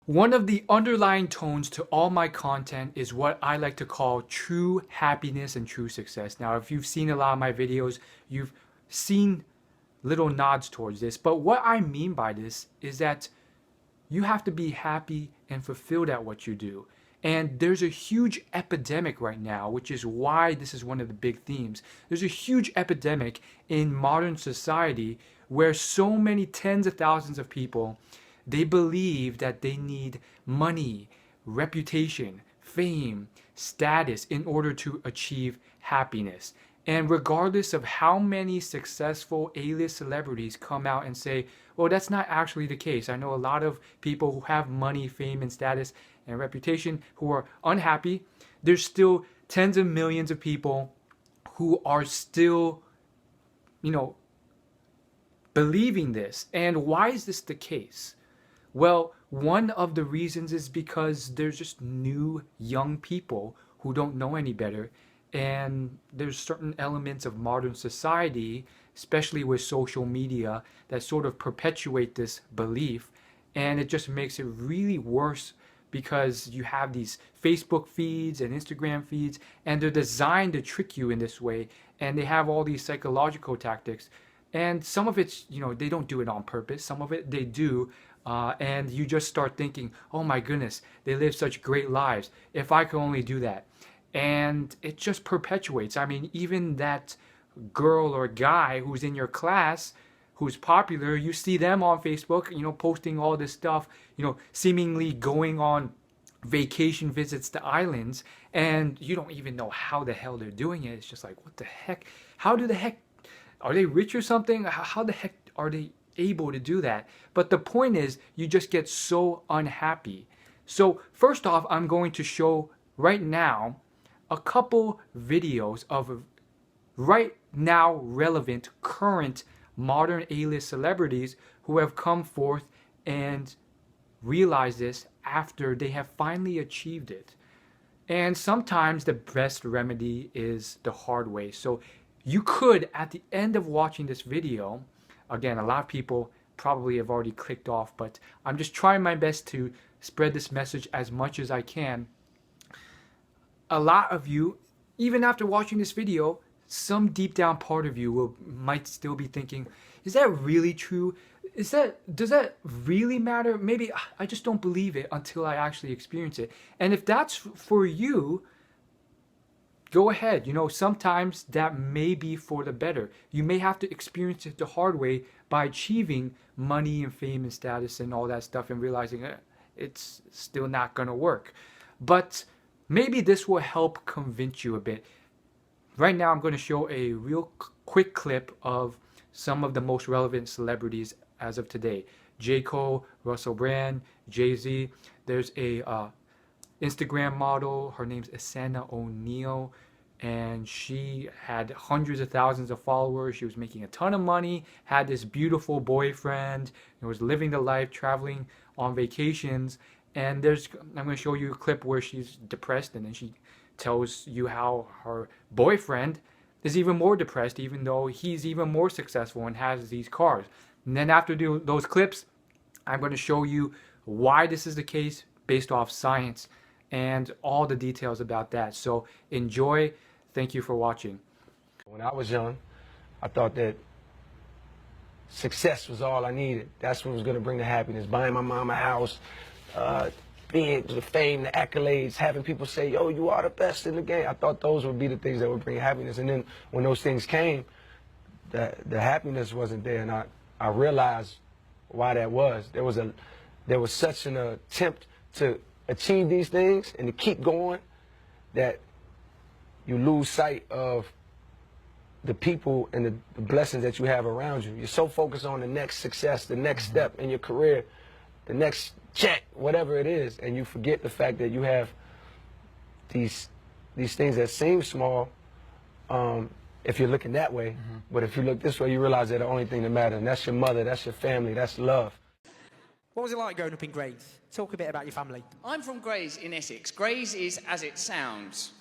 One of the underlying tones to all my content is what I like to call true happiness and true success. Now, if you've seen a lot of my videos, you've seen little nods towards this. But what I mean by this is that you have to be happy and fulfilled at what you do. And there's a huge epidemic right now, which is why this is one of the big themes. There's a huge epidemic in modern society where so many tens of thousands of people, they believe that they need money, reputation, fame, status in order to achieve happiness. And regardless of how many successful A-list celebrities come out and say, well, that's not actually the case. I know a lot of people who have money, fame, and status and reputation who are unhappy. There's still tens of millions of people who are still, believing this. And why is this the case? Well, one of the reasons is because there's just new young people who don't know any better. And there's certain elements of modern society, especially with social media, that sort of perpetuate this belief. And it just makes it really worse because you have these Facebook feeds and Instagram feeds, and they're designed to trick you in this way. And they have all these psychological tactics. And some of it's, they don't do it on purpose. Some of it they do. And you just start thinking, oh my goodness, they live such great lives. If I could only do that. And it just perpetuates. I mean, even that girl or guy who's in your class, who's popular, you see them on Facebook, posting all this stuff, seemingly going on vacation visits to islands, and you don't even know how the hell they're doing it. It's just like, what the heck? How do the heck are they rich or something? How the heck are they able to do that? But the point is, you just get so unhappy. So first off, I'm going to show right now a couple videos of right now relevant, current, modern A-list celebrities who have come forth and realized this after they have finally achieved it. And sometimes the best remedy is the hard way. So you could, at the end of watching this video, again, a lot of people probably have already clicked off, but I'm just trying my best to spread this message as much as I can. A lot of you, even after watching this video, some deep down part of you might still be thinking, is that really true? Does that really matter? Maybe I just don't believe it until I actually experience it. And if that's for you, go ahead. Sometimes that may be for the better. You may have to experience it the hard way by achieving money and fame and status and all that stuff and realizing it's still not going to work. But maybe this will help convince you a bit. Right now, I'm going to show a real quick clip of some of the most relevant celebrities as of today. J. Cole, Russell Brand, Jay-Z. There's a Instagram model. Her name's Asana O'Neal. And she had hundreds of thousands of followers. She was making a ton of money, had this beautiful boyfriend, and was living the life, traveling on vacations. And I'm going to show you a clip where she's depressed, and then she tells you how her boyfriend is even more depressed, even though he's even more successful and has these cars. And then after those clips, I'm going to show you why this is the case based off science and all the details about that. So enjoy. Thank you for watching. When I was young, I thought that success was all I needed. That's what was going to bring the happiness. Buying my mom a house, being the fame, the accolades, having people say, yo, you are the best in the game. I thought those would be the things that would bring happiness. And then when those things came, the happiness wasn't there. And I realized why that was. There was such an attempt to achieve these things and to keep going that you lose sight of the people and the blessings that you have around you. You're so focused on the next success, the next step in your career, the next check, whatever it is, and you forget the fact that you have these things that seem small if you're looking that way. But if you look this way, you realize they're the only thing that matters, and that's your mother, that's your family, that's love. What was it like growing up in Grays? Talk a bit about your family. I'm from Grays in Essex. Grays is as it sounds.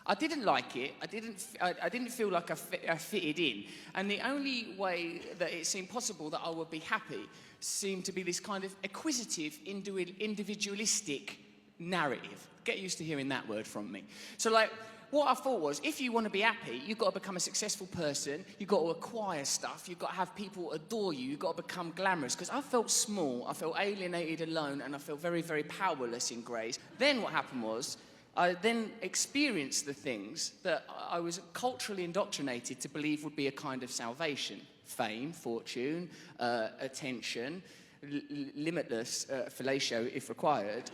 I didn't like it. I didn't feel like I fitted in. And the only way that it seemed possible that I would be happy seemed to be this kind of acquisitive, individualistic narrative. Get used to hearing that word from me. So, like, what I thought was, if you want to be happy, you've got to become a successful person, you've got to acquire stuff, you've got to have people adore you, you've got to become glamorous. Because I felt small, I felt alienated, alone, and I felt very, very powerless in Grace. Then what happened was, I then experienced the things that I was culturally indoctrinated to believe would be a kind of salvation. Fame, fortune, attention, limitless fellatio if required.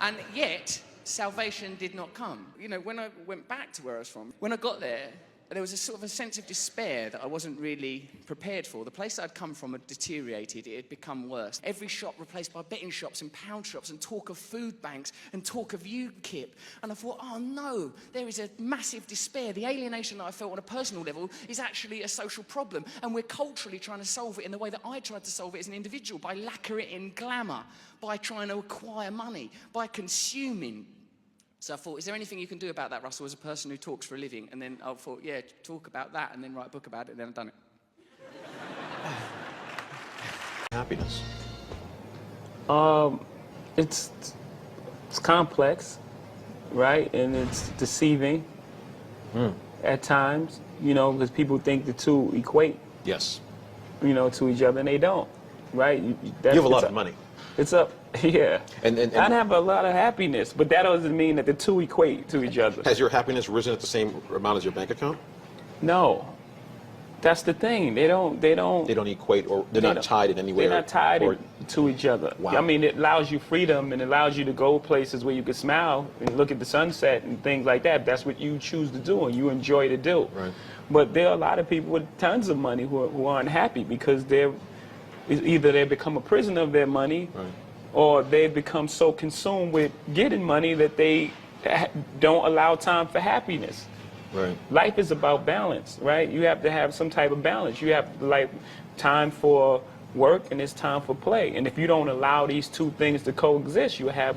And yet, salvation did not come. You know, when I went back to where I was from, when I got there, there was a sort of a sense of despair that I wasn't really prepared for. The place I'd come from had deteriorated, it had become worse. Every shop replaced by betting shops and pound shops and talk of food banks and talk of UKIP. And I thought, oh no, there is a massive despair. The alienation that I felt on a personal level is actually a social problem. And we're culturally trying to solve it in the way that I tried to solve it as an individual, by lacquering in glamour, by trying to acquire money, by consuming. So I thought, is there anything you can do about that, Russell, as a person who talks for a living? And then I thought, yeah, talk about that and then write a book about it, and then I've done it. Happiness. It's complex, right? And it's deceiving at times, you know, because people think the two equate, Yes. you know, to each other, and they don't, right? You have a lot of money. It's up, yeah. And I have a lot of happiness, but that doesn't mean that the two equate to each other. has your happiness risen at the same amount as your bank account? No, that's the thing. They don't They don't equate, or they're not tied in any way. They're not tied or, to each other. Wow. I mean, it allows you freedom and it allows you to go places where you can smile and look at the sunset and things like that. That's what you choose to do and you enjoy to do. Right. But there are a lot of people with tons of money who are unhappy because either they become a prisoner of their money, Right. or they become so consumed with getting money that they don't allow time for happiness. Right. Life is about balance, right? You have to have some type of balance. You have like time for work and it's time for play. And if you don't allow these two things to coexist, you have.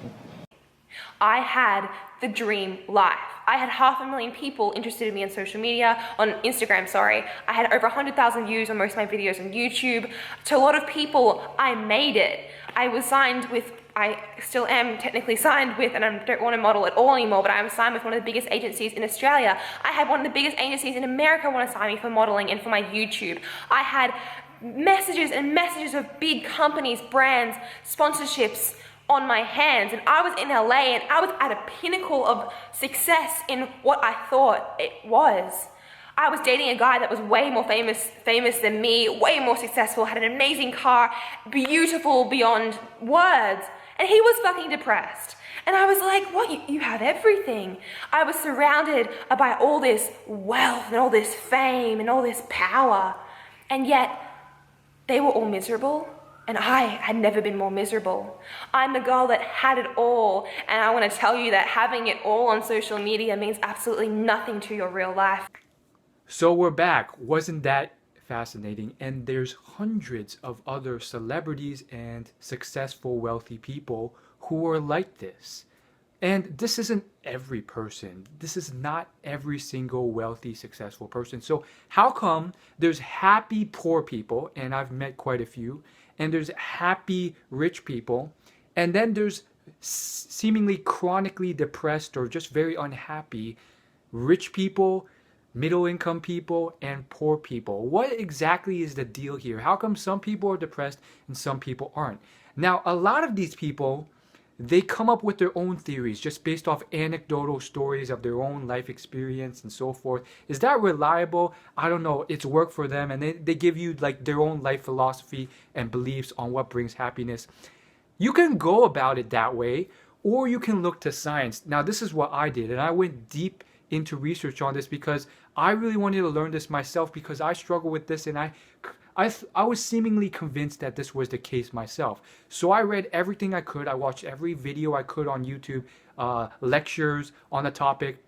I had the dream life. I had 500,000 people interested in me on social media, on Instagram, sorry. I had over 100,000 views on most of my videos on YouTube. To a lot of people, I made it. I was signed with, I still am technically signed with, and I don't want to model at all anymore, but I am signed with one of the biggest agencies in Australia. I had one of the biggest agencies in America want to sign me for modeling and for my YouTube. I had messages and messages of big companies, brands, sponsorships on my hands, and I was in LA and I was at a pinnacle of success in what I thought it was. I was dating a guy that was way more famous than me, way more successful, had an amazing car, beautiful beyond words, and he was fucking depressed. And I was like, what, you have everything. I was surrounded by all this wealth and all this fame and all this power, and yet they were all miserable. And I had never been more miserable. I'm the girl that had it all, and I want to tell you that having it all on social media means absolutely nothing to your real life. So we're back. Wasn't that fascinating? And there's hundreds of other celebrities and successful, wealthy people who are like this. And this isn't every person. This is not every single wealthy, successful person. So how come there's happy poor people, and I've met quite a few, and there's happy rich people, and then there's seemingly chronically depressed or just very unhappy rich people, middle income people, and poor people? What exactly is the deal here? How come some people are depressed and some people aren't? Now, a lot of these people, they come up with their own theories just based off anecdotal stories of their own life experience and so forth. Is that reliable? I don't know. It's work for them, and they give you like their own life philosophy and beliefs on what brings happiness. You can go about it that way, or you can look to science. Now, this is what I did, and I went deep into research on this because I really wanted to learn this myself, because I struggle with this, and I was seemingly convinced that this was the case myself. So I read everything I could. I watched every video I could on YouTube, lectures on the topic,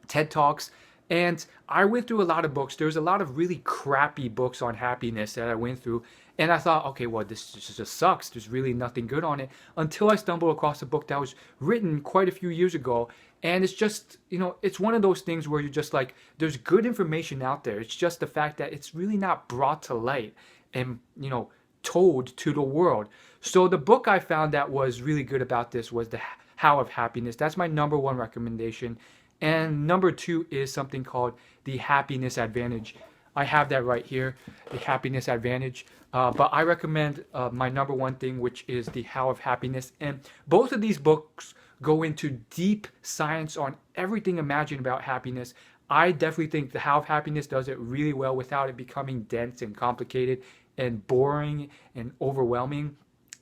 TED Talks, and I went through a lot of books. There's a lot of really crappy books on happiness that I went through, And I thought, okay, well, this just sucks. There's really nothing good on it, until I stumbled across a book that was written quite a few years ago. And it's just, it's one of those things where you're just like, there's good information out there. It's just the fact that it's really not brought to light and, told to the world. So the book I found that was really good about this was The How of Happiness. That's my number one recommendation. And number two is something called The Happiness Advantage. I have that right here, The Happiness Advantage. But I recommend my number one thing, which is The How of Happiness. And both of these books go into deep science on everything imagined about happiness. I definitely think The How of Happiness does it really well without it becoming dense and complicated and boring and overwhelming.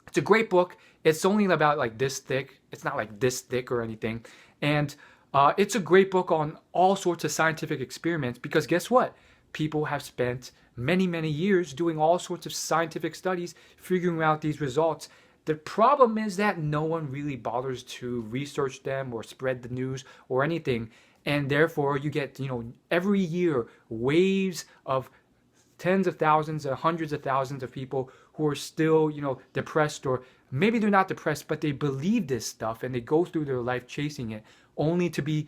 It's a great book. It's only about like this thick. It's not like this thick or anything. And it's a great book on all sorts of scientific experiments, because guess what? People have spent many, many years doing all sorts of scientific studies, figuring out these results. The problem is that no one really bothers to research them or spread the news or anything. And therefore you get, every year waves of tens of thousands or hundreds of thousands of people who are still, depressed, or maybe they're not depressed, but they believe this stuff and they go through their life chasing it, only to be,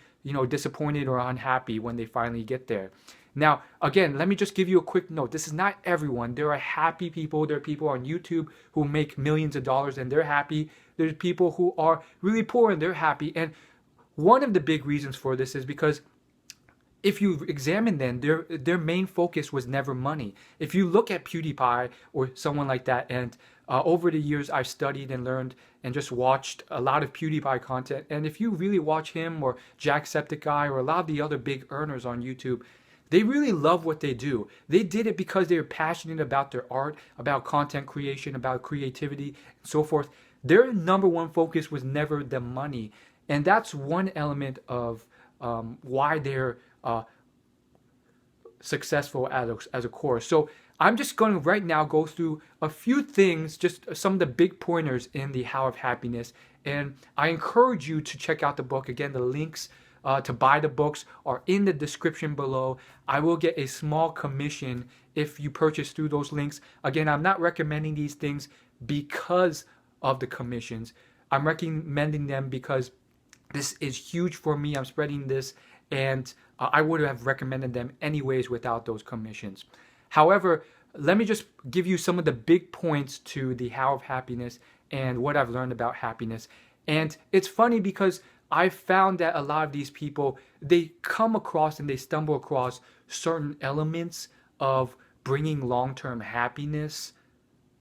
disappointed or unhappy when they finally get there. Now, again, let me just give you a quick note. This is not everyone. There are happy people. There are people on YouTube who make millions of dollars and they're happy. There's people who are really poor and they're happy. And one of the big reasons for this is because if you examine them, their main focus was never money. If you look at PewDiePie or someone like that, and over the years I've studied and learned and just watched a lot of PewDiePie content, and if you really watch him or Jacksepticeye or a lot of the other big earners on YouTube, they really love what they do. They did it because they were passionate about their art, about content creation, about creativity, and so forth. Their number one focus was never the money. And that's one element of why they're successful as a course. So I'm just going to right now go through a few things, just some of the big pointers in The How of Happiness. And I encourage you to check out the book. Again, the links to buy the books are in the description below. I will get a small commission if you purchase through those links. Again, I'm not recommending these things because of the commissions. I'm recommending them because this is huge for me. I'm spreading this, and I would have recommended them anyways without those commissions. However, let me just give you some of the big points to The How of Happiness and what I've learned about happiness. And it's funny because I found that a lot of these people, they come across and they stumble across certain elements of bringing long-term happiness,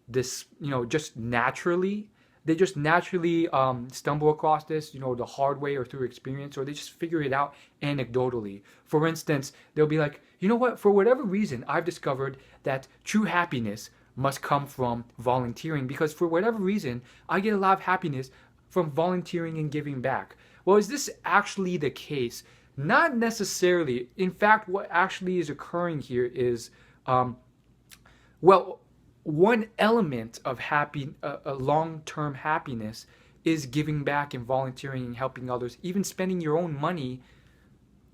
this, just naturally. They just naturally stumble across this, the hard way or through experience, or they just figure it out anecdotally. For instance, they'll be like, you know what, for whatever reason, I've discovered that true happiness must come from volunteering, because for whatever reason, I get a lot of happiness from volunteering and giving back. Well, is this actually the case? Not necessarily. In fact, what actually is occurring here is, one element of long-term happiness is giving back and volunteering and helping others, even spending your own money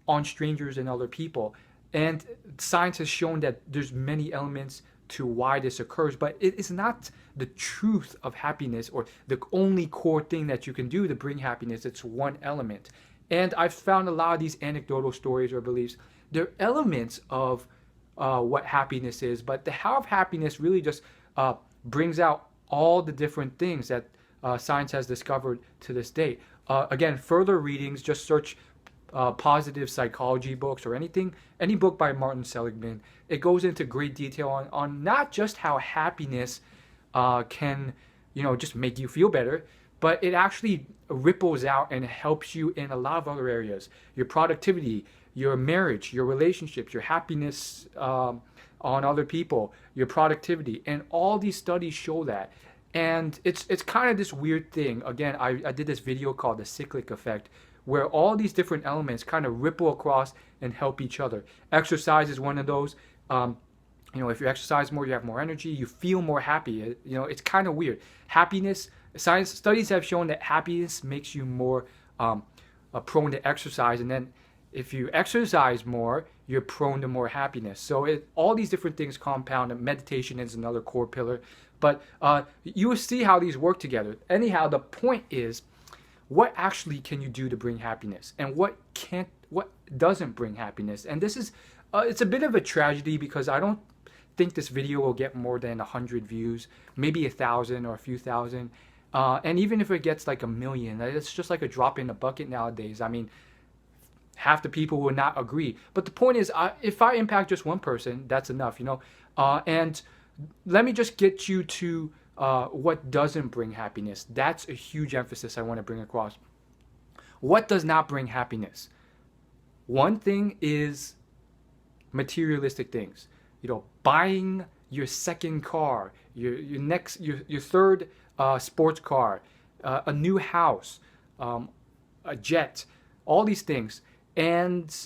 on strangers and other people. And science has shown that there's many elements to why this occurs, but it is not the truth of happiness or the only core thing that you can do to bring happiness. It's one element. And I've found a lot of these anecdotal stories or beliefs, they're elements of what happiness is, but The How of Happiness really just brings out all the different things that science has discovered to this date. Again, further readings, just search positive psychology books or any book by Martin Seligman. It goes into great detail on not just how happiness can, just make you feel better, but it actually ripples out and helps you in a lot of other areas. Your productivity, your marriage, your relationships, your happiness on other people, your productivity, and all these studies show that. And it's kind of this weird thing. Again, I did this video called The Cyclic Effect, where all these different elements kind of ripple across and help each other. Exercise is one of those. If you exercise more, you have more energy, you feel more happy. It's kind of weird. Happiness, science studies have shown that happiness makes you more prone to exercise, and then if you exercise more, you're prone to more happiness. So all these different things compound, and meditation is another core pillar. But you will see how these work together. Anyhow, the point is, what actually can you do to bring happiness, and what doesn't bring happiness? And this is, it's a bit of a tragedy because I don't think this video will get more than 100 views, maybe 1,000 or a few thousand. And even if it gets like 1 million, it's just like a drop in the bucket nowadays. I mean, half the people will not agree. But the point is, if I impact just one person, that's enough, you know. And let me just get you to what doesn't bring happiness. That's a huge emphasis I want to bring across. What does not bring happiness? One thing is materialistic things. You know, buying your second car, your third sports car, a new house, a jet, all these things. And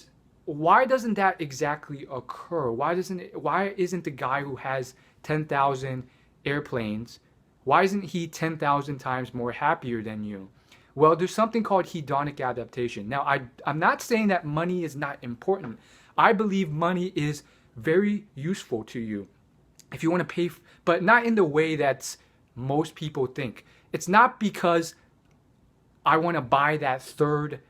why doesn't that exactly occur? Why isn't the guy who has 10,000 airplanes, why isn't he 10,000 times more happier than you? Well, there's something called hedonic adaptation. Now, I'm not saying that money is not important. I believe money is very useful to you if you want to pay, but not in the way that most people think. It's not because I want to buy that third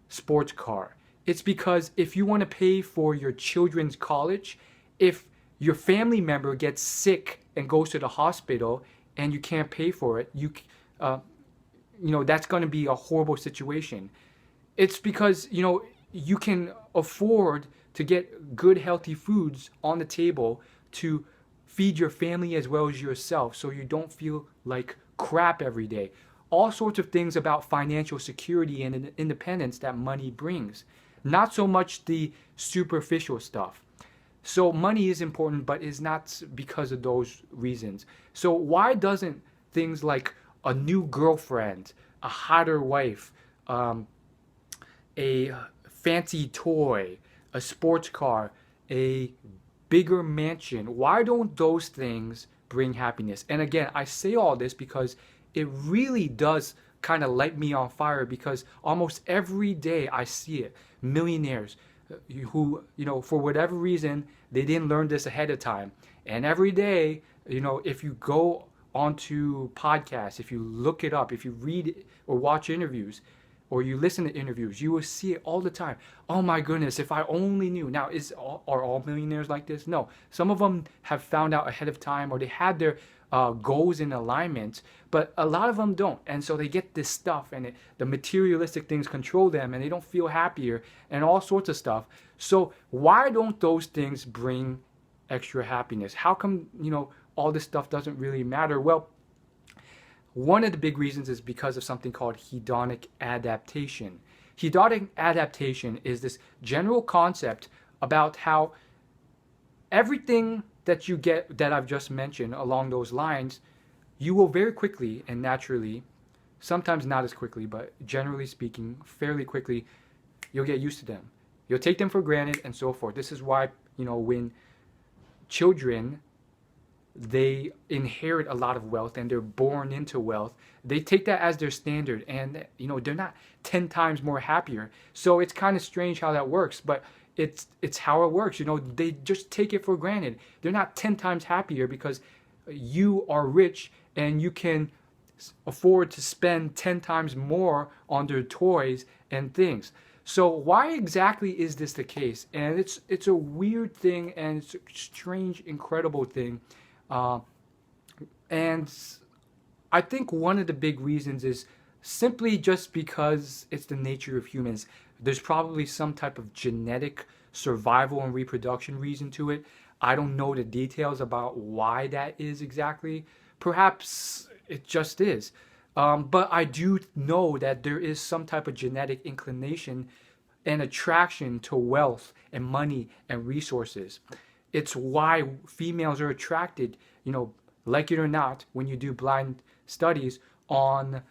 sports car. It's because if you want to pay for your children's college, if your family member gets sick and goes to the hospital and you can't pay for it, you know, that's going to be a horrible situation. It's because, you know, you can afford to get good healthy foods on the table to feed your family as well as yourself, so you don't feel like crap every day. All sorts of things about financial security and independence that money brings. Not so much the superficial stuff. So money is important, but is not because of those reasons. So why doesn't things like a new girlfriend, a hotter wife, a fancy toy, a sports car, a bigger mansion, why don't those things bring happiness? And again, I say all this because it really does kind of light me on fire, because almost every day I see it. Millionaires who, you know, for whatever reason, they didn't learn this ahead of time. And every day, you know, if you go onto podcasts, if you look it up, if you read it or watch interviews, or you listen to interviews, you will see it all the time. Oh my goodness, if I only knew. Now, are all millionaires like this? No. Some of them have found out ahead of time, or they had their goals in alignment, but a lot of them don't. And so they get this stuff, and the materialistic things control them, and they don't feel happier, and all sorts of stuff. So why don't those things bring extra happiness? How come, you know, all this stuff doesn't really matter? Well, one of the big reasons is because of something called hedonic adaptation. Hedonic adaptation is this general concept about how everything that you get that I've just mentioned along those lines, you will very quickly and naturally, sometimes not as quickly, but generally speaking, fairly quickly, you'll get used to them. You'll take them for granted and so forth. This is why, you know, when children, they inherit a lot of wealth and they're born into wealth, they take that as their standard, and, you know, they're not 10 times more happier. So it's kind of strange how that works, but it's how it works. You know, they just take it for granted. They're not 10 times happier because you are rich and you can afford to spend 10 times more on their toys and things. So why exactly is this the case? And it's a weird thing, and it's a strange, incredible thing. And I think one of the big reasons is simply just because it's the nature of humans. There's probably some type of genetic survival and reproduction reason to it. I don't know the details about why that is exactly. Perhaps it just is. But I do know that there is some type of genetic inclination and attraction to wealth and money and resources. It's why females are attracted, you know, like it or not, when you do blind studies on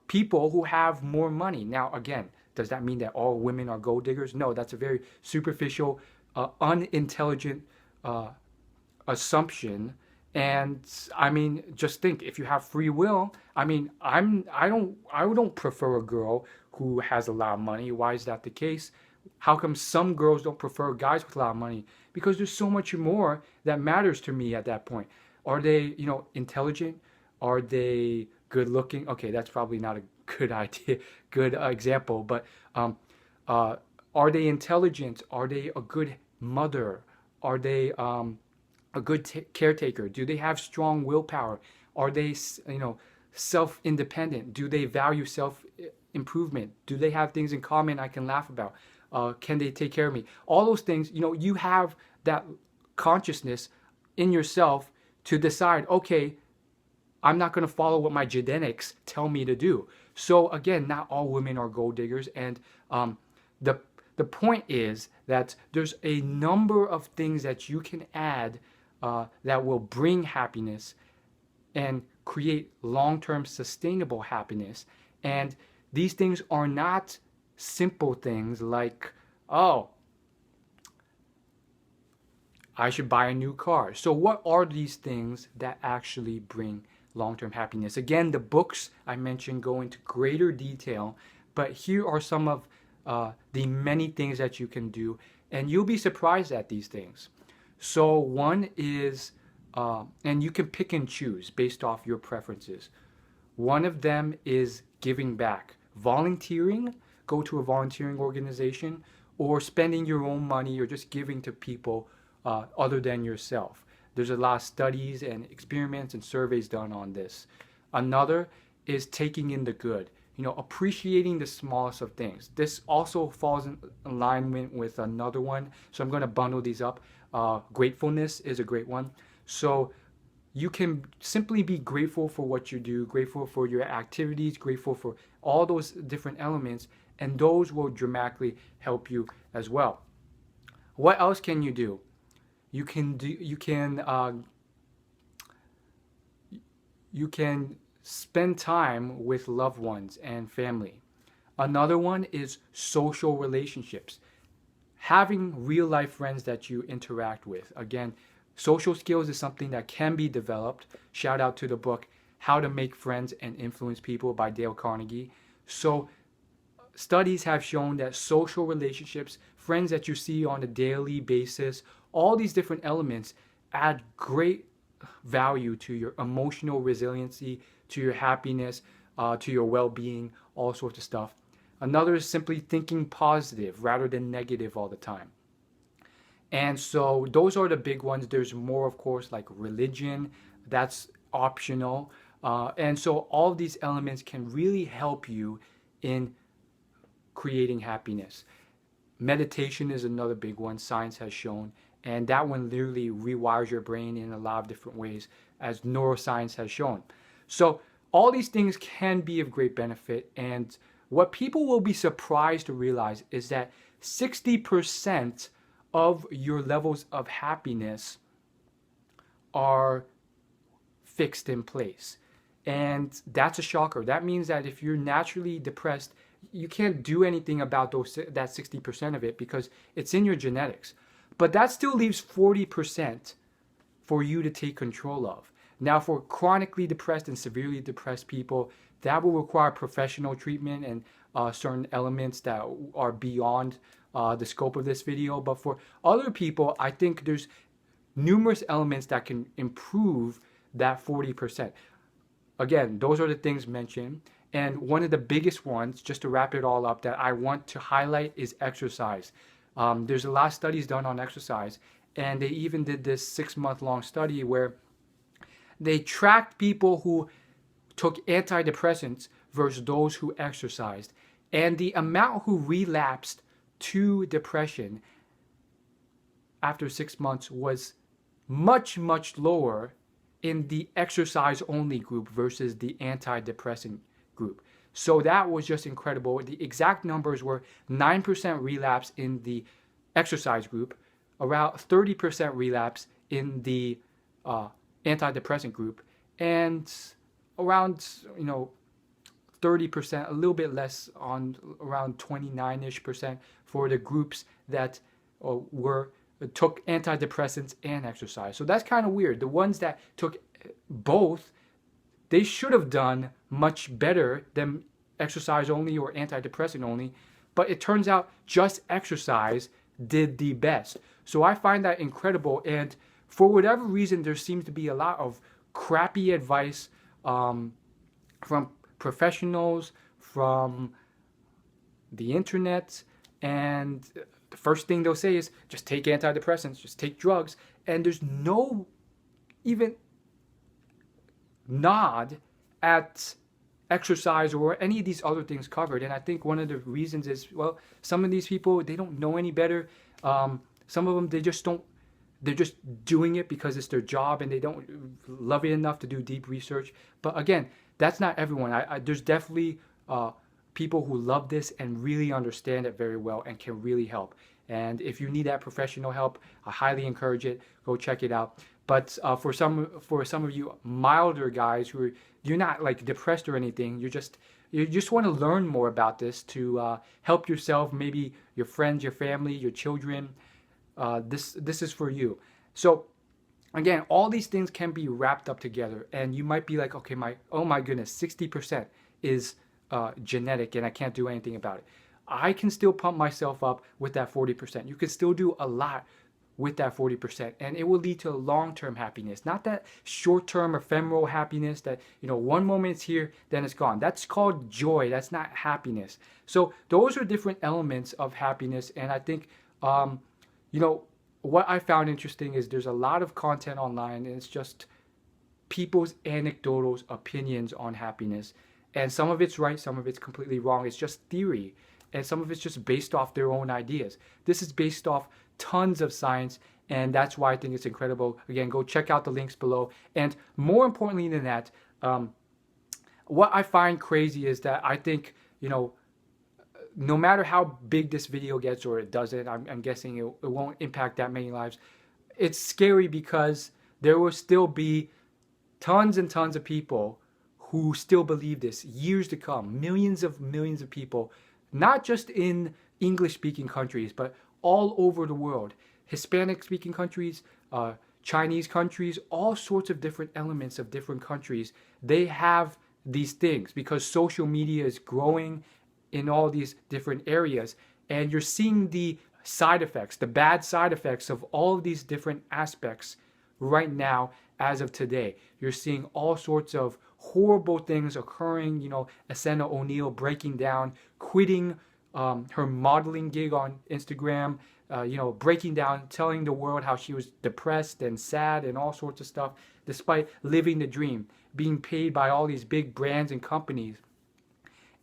people who have more money. Now, again, does that mean that all women are gold diggers? No, that's a very superficial, unintelligent assumption. And I mean, just think, if you have free will, I mean, I don't prefer a girl who has a lot of money. Why is that the case? how come some girls don't prefer guys with a lot of money? Because there's so much more that matters to me at that point. Are they, intelligent? Are they good looking? Okay, that's probably not a good idea, good example, but are they intelligent? Are they a good mother? Are they a good caretaker? Do they have strong willpower? Are they, self-independent? Do they value self-improvement? Do they have things in common I can laugh about? Can they take care of me? All those things, you have that consciousness in yourself to decide, okay, I'm not going to follow what my genetics tell me to do. So again, not all women are gold diggers. And the point is that there's a number of things that you can add that will bring happiness and create long-term sustainable happiness. And these things are not simple things like, oh, I should buy a new car. So what are these things that actually bring long-term happiness? Again, the books I mentioned go into greater detail, but here are some of the many things that you can do, and you'll be surprised at these things. So one is, and you can pick and choose based off your preferences. One of them is giving back. Volunteering, go to a volunteering organization, or spending your own money or just giving to people other than yourself. There's a lot of studies and experiments and surveys done on this. Another is taking in the good, appreciating the smallest of things. This also falls in alignment with another one, so I'm going to bundle these up. Gratefulness is a great one. So you can simply be grateful for what you do, grateful for your activities, grateful for all those different elements, and those will dramatically help you as well. What else can you do? You can spend time with loved ones and family. Another one is social relationships. Having real life friends that you interact with. Again, social skills is something that can be developed. Shout out to the book, How to Make Friends and Influence People by Dale Carnegie. So studies have shown that social relationships, friends that you see on a daily basis, all these different elements add great value to your emotional resiliency, to your happiness, to your well-being, all sorts of stuff. Another is simply thinking positive rather than negative all the time. And so those are the big ones. There's more, of course, like religion. That's optional. And so all of these elements can really help you in creating happiness. Meditation is another big one, science has shown. And that one literally rewires your brain in a lot of different ways, as neuroscience has shown. So all these things can be of great benefit. And what people will be surprised to realize is that 60% of your levels of happiness are fixed in place. And that's a shocker. That means that if you're naturally depressed, you can't do anything about that 60% of it because it's in your genetics. But that still leaves 40% for you to take control of. Now, for chronically depressed and severely depressed people, that will require professional treatment and certain elements that are beyond the scope of this video. But for other people, I think there's numerous elements that can improve that 40%. Again, those are the things mentioned. And one of the biggest ones, just to wrap it all up, that I want to highlight is exercise. There's a lot of studies done on exercise, and they even did this 6-month-long study where they tracked people who took antidepressants versus those who exercised. And the amount who relapsed to depression after 6 months was much, much lower in the exercise-only group versus the antidepressant group. So that was just incredible. The exact numbers were 9% relapse in the exercise group, around 30% relapse in the antidepressant group, and around 30%, a little bit less, on around 29-ish% for the groups that took antidepressants and exercise. So that's kind of weird. The ones that took both, they should have done much better than exercise only or antidepressant only. but it turns out just exercise did the best. So I find that incredible. And for whatever reason, there seems to be a lot of crappy advice from professionals, from the internet, and the first thing they'll say is just take antidepressants, just take drugs, and there's no even nod at exercise or any of these other things covered. And I think one of the reasons is, well, some of these people, they don't know any better. Some of them, they just don't, they're just doing it because it's their job and they don't love it enough to do deep research. But again, that's not everyone. There's definitely people who love this and really understand it very well and can really help. And if you need that professional help, I highly encourage it. Go check it out. But for some of you milder guys who are, you're not like depressed or anything, you just want to learn more about this to help yourself, maybe your friends, your family, your children. This is for you. So again, all these things can be wrapped up together, and you might be like, okay, oh my goodness, 60% is genetic and I can't do anything about it. I can still pump myself up with that 40%. You can still do a lot with that 40%, and it will lead to long-term happiness, not that short-term ephemeral happiness that, you know, one moment it's here, then it's gone. That's called joy. That's not happiness. So those are different elements of happiness. And I think, you know, what I found interesting is there's a lot of content online, and it's just people's anecdotal opinions on happiness. And some of it's right, some of it's completely wrong. It's just theory. And some of it's just based off their own ideas. This is based off tons of science, and that's why I think it's incredible. Again, go check out the links below. And more importantly than that, what I find crazy is that I think, you know, no matter how big this video gets, or it doesn't, I'm guessing it won't impact that many lives. It's scary because there will still be tons and tons of people who still believe this years to come. Millions of people, not just in English-speaking countries, but all over the world. Hispanic-speaking countries, Chinese countries, all sorts of different elements of different countries. They have these things because social media is growing in all these different areas. And you're seeing the side effects, the bad side effects of all of these different aspects right now as of today. You're seeing all sorts of horrible things occurring. You know, Asena O'Neil breaking down, quitting her modeling gig on Instagram, you know, breaking down, telling the world how she was depressed and sad and all sorts of stuff, despite living the dream, being paid by all these big brands and companies.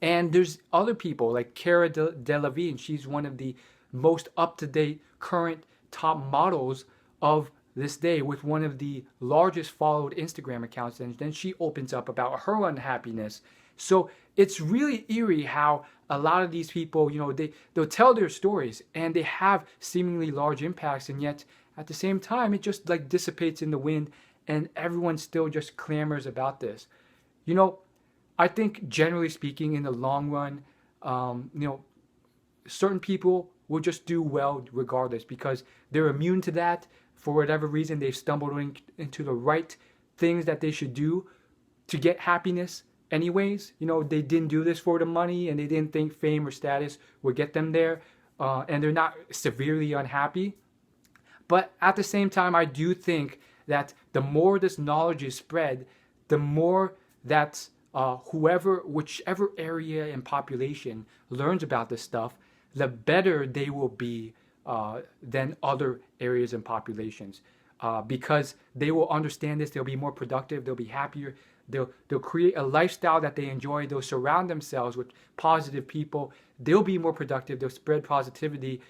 And there's other people like Cara Delevingne. She's one of the most up-to-date, current top models of this day, with one of the largest followed Instagram accounts. And then she opens up about her unhappiness. So it's really eerie how a lot of these people, you know, they'll tell their stories and they have seemingly large impacts, and yet at the same time it just like dissipates in the wind and everyone still just clamors about this. You know, I think generally speaking, in the long run, you know, certain people will just do well regardless because they're immune to that. For whatever reason, they've stumbled into the right things that they should do to get happiness anyways. You know, they didn't do this for the money, and they didn't think fame or status would get them there, and they're not severely unhappy. But at the same time, I do think that the more this knowledge is spread, the more that whichever area and population learns about this stuff, the better they will be than other areas and populations, because they will understand this. They'll be more productive. They'll be happier. They'll create a lifestyle that they enjoy. They'll surround themselves with positive people. They'll be more productive. They'll spread positivity,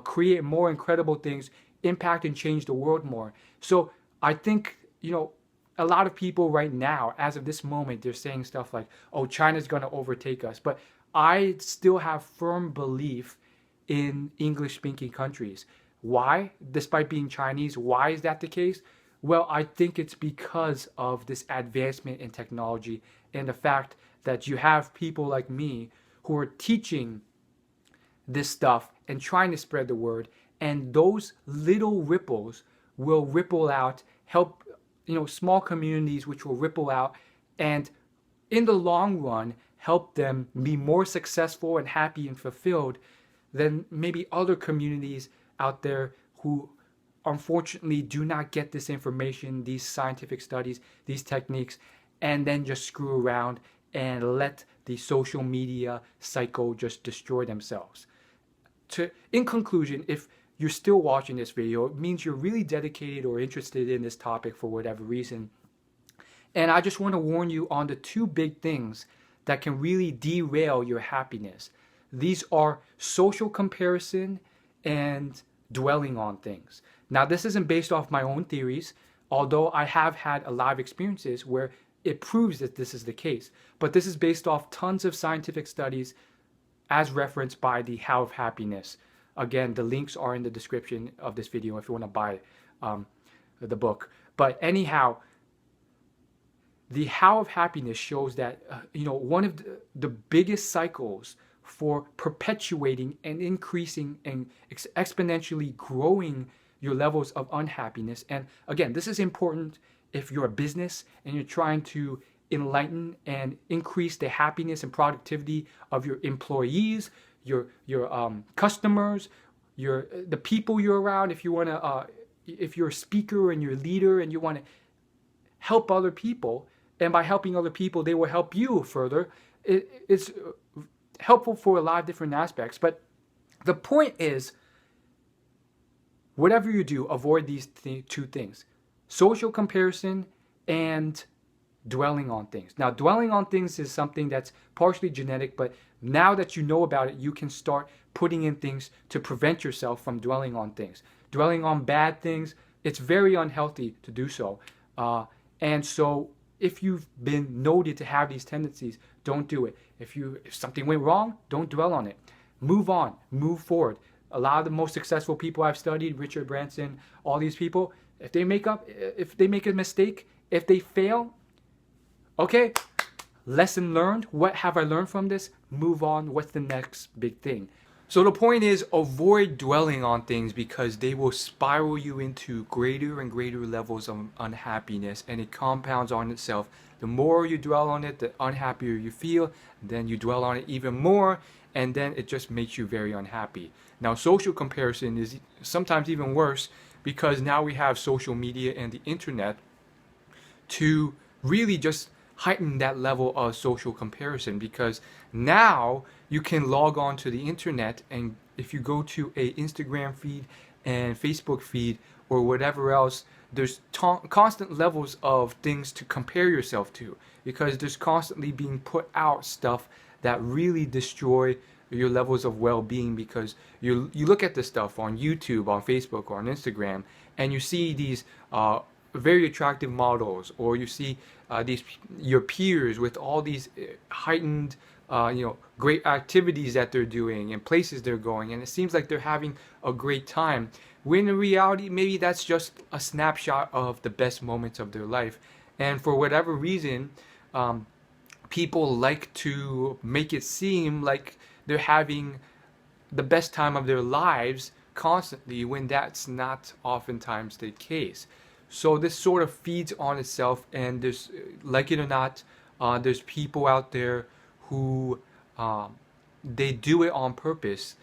create more incredible things, impact and change the world more. So I think, you know, a lot of people right now, as of this moment, they're saying stuff like, oh, China's going to overtake us. But I still have firm belief in English-speaking countries. Why? Despite being Chinese, why is that the case? Well, I think it's because of this advancement in technology and the fact that you have people like me who are teaching this stuff and trying to spread the word, and those little ripples will ripple out, help, you know, small communities which will ripple out, and in the long run help them be more successful and happy and fulfilled then maybe other communities out there who unfortunately do not get this information, these scientific studies, these techniques, and then just screw around and let the social media cycle just destroy themselves. In conclusion, if you're still watching this video, it means you're really dedicated or interested in this topic for whatever reason. And I just want to warn you on the two big things that can really derail your happiness. These are social comparison and dwelling on things. Now, this isn't based off my own theories, although I have had a lot of experiences where it proves that this is the case. But this is based off tons of scientific studies as referenced by the How of Happiness. Again, the links are in the description of this video if you want to buy the book. But anyhow, the How of Happiness shows that one of the biggest cycles for perpetuating and increasing and exponentially growing your levels of unhappiness. And again, this is important if you're a business and you're trying to enlighten and increase the happiness and productivity of your employees, your customers, the people you're around. If you want to, if you're a speaker and you're a leader and you want to help other people, and by helping other people, they will help you further. It's helpful for a lot of different aspects. But the point is, whatever you do, avoid these two things: social comparison and dwelling on things. Now, dwelling on things is something that's partially genetic, but now that you know about it, you can start putting in things to prevent yourself from dwelling on things. Dwelling on bad things, it's very unhealthy to do so. And so if you've been noted to have these tendencies, don't do it. If something went wrong, don't dwell on it. Move on, move forward. A lot of the most successful people I've studied, Richard Branson, all these people, if they make a mistake, if they fail, okay, lesson learned. What have I learned from this? Move on. What's the next big thing? So the point is, avoid dwelling on things because they will spiral you into greater and greater levels of unhappiness, and it compounds on itself. The more you dwell on it, the unhappier you feel. Then you dwell on it even more, and then it just makes you very unhappy. Now, social comparison is sometimes even worse because now we have social media and the internet to really just heighten that level of social comparison, because now you can log on to the internet, and if you go to a Instagram feed and Facebook feed or whatever else, there's constant levels of things to compare yourself to, because there's constantly being put out stuff that really destroy your levels of well-being, because you look at this stuff on YouTube, on Facebook, or on Instagram, and you see these very attractive models, or you see your peers with all these heightened great activities that they're doing and places they're going, and it seems like they're having a great time, when in reality maybe that's just a snapshot of the best moments of their life. And for whatever reason, people like to make it seem like they're having the best time of their lives constantly, when that's not oftentimes the case. So this sort of feeds on itself, and there's, like it or not, there's people out there who they do it on purpose.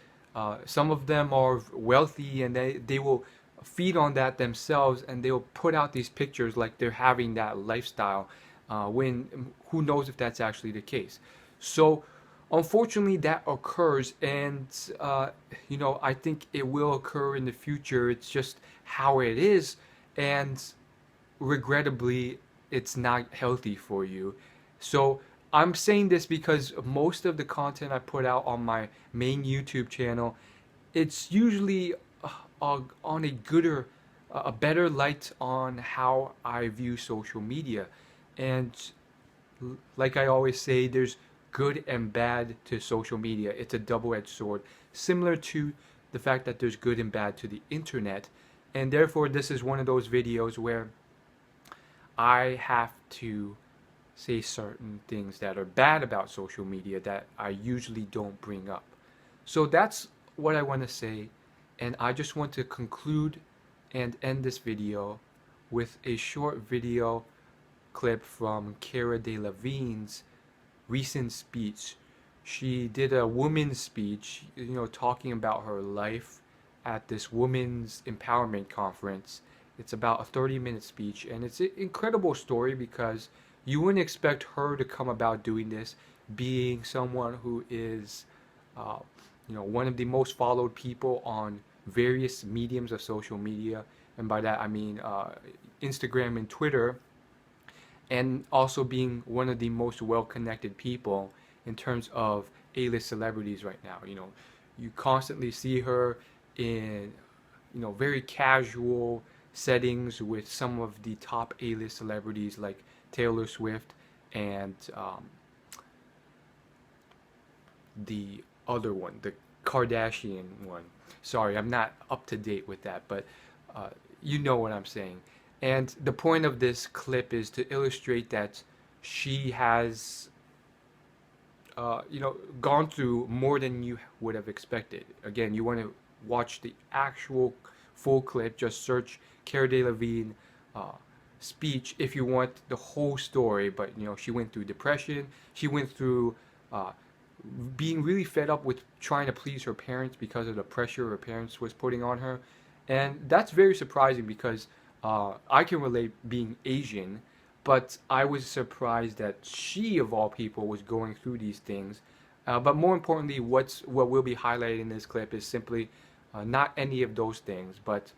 Some of them are wealthy, and they will feed on that themselves, and they'll put out these pictures like they're having that lifestyle, when who knows if that's actually the case. So unfortunately that occurs, and I think it will occur in the future. It's just how it is, and regrettably it's not healthy for you. So I'm saying this because most of the content I put out on my main YouTube channel, it's usually on a better light on how I view social media. And like I always say, there's good and bad to social media. It's a double-edged sword, similar to the fact that there's good and bad to the internet. And therefore, this is one of those videos where I have to say certain things that are bad about social media that I usually don't bring up. So that's what I want to say, and I just want to conclude and end this video with a short video clip from Cara Delevingne's recent speech, she did a woman's speech, talking about her life at this women's empowerment conference. It's about a 30-minute speech, and it's an incredible story because you wouldn't expect her to come about doing this, being someone who is, one of the most followed people on various mediums of social media, and by that I mean Instagram and Twitter, and also being one of the most well-connected people in terms of A-list celebrities right now. You constantly see her in, very casual settings with some of the top A-list celebrities like Taylor Swift and the other one, the Kardashian one. Sorry, I'm not up to date with that, but you know what I'm saying. And the point of this clip is to illustrate that she has, gone through more than you would have expected. Again, you want to watch the actual full clip. Just search Cara Delevingne speech if you want the whole story. But she went through depression. She went through being really fed up with trying to please her parents because of the pressure her parents was putting on her, and that's very surprising because I can relate being Asian, but I was surprised that she, of all people, was going through these things. But more importantly, what we'll be highlighting in this clip is simply not any of those things, but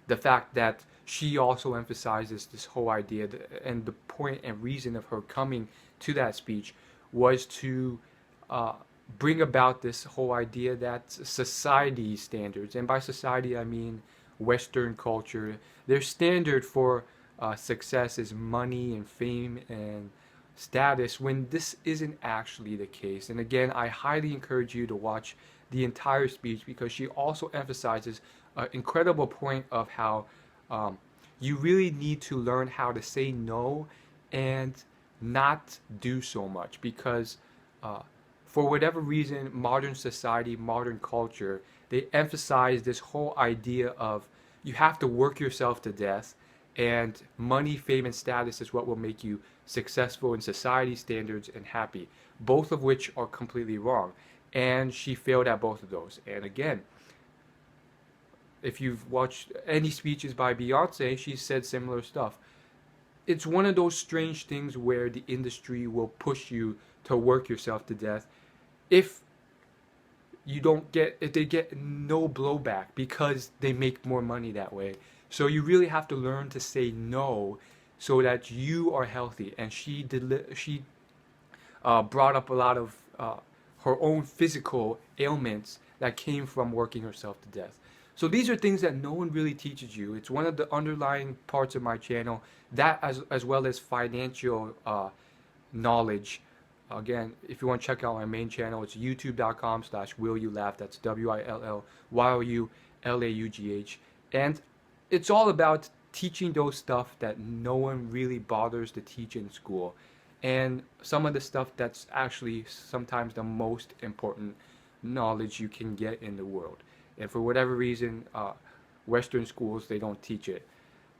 the fact that she also emphasizes this whole idea, and the point and reason of her coming to that speech was to bring about this whole idea that society standards, and by society I mean Western culture, their standard for success is money and fame and status, when this isn't actually the case. And again, I highly encourage you to watch the entire speech because she also emphasizes an incredible point of how you really need to learn how to say no and not do so much, because for whatever reason, modern society, modern culture, they emphasize this whole idea of you have to work yourself to death, and money, fame, and status is what will make you successful in society standards and happy, both of which are completely wrong. And she failed at both of those. And again, if you've watched any speeches by Beyonce, she said similar stuff. It's one of those strange things where the industry will push you to work yourself to death if they get no blowback because they make more money that way. So you really have to learn to say no so that you are healthy. And she brought up a lot of her own physical ailments that came from working herself to death. So these are things that no one really teaches you. It's one of the underlying parts of my channel, that as well as financial knowledge. Again, if you want to check out my main channel, it's youtube.com/willyouLaugh. That's WILLYOULAUGH. And it's all about teaching those stuff that no one really bothers to teach in school. And some of the stuff that's actually sometimes the most important knowledge you can get in the world. And for whatever reason, Western schools, they don't teach it.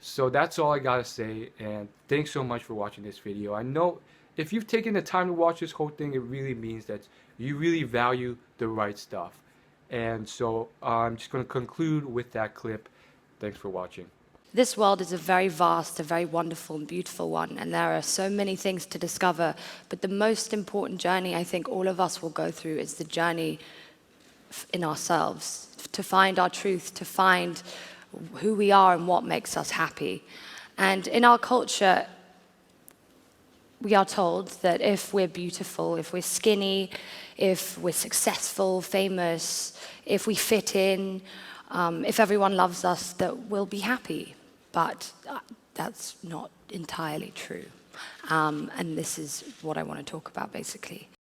So that's all I gotta say, and thanks so much for watching this video. I know if you've taken the time to watch this whole thing, it really means that you really value the right stuff. And so I'm just gonna conclude with that clip. Thanks for watching. This world is a very vast, a very wonderful and beautiful one, and there are so many things to discover, but the most important journey I think all of us will go through is the journey in ourselves, to find our truth, to find who we are and what makes us happy. And in our culture, we are told that if we're beautiful, if we're skinny, if we're successful, famous, if we fit in, if everyone loves us, that we'll be happy. But that's not entirely true. And this is what I want to talk about, basically.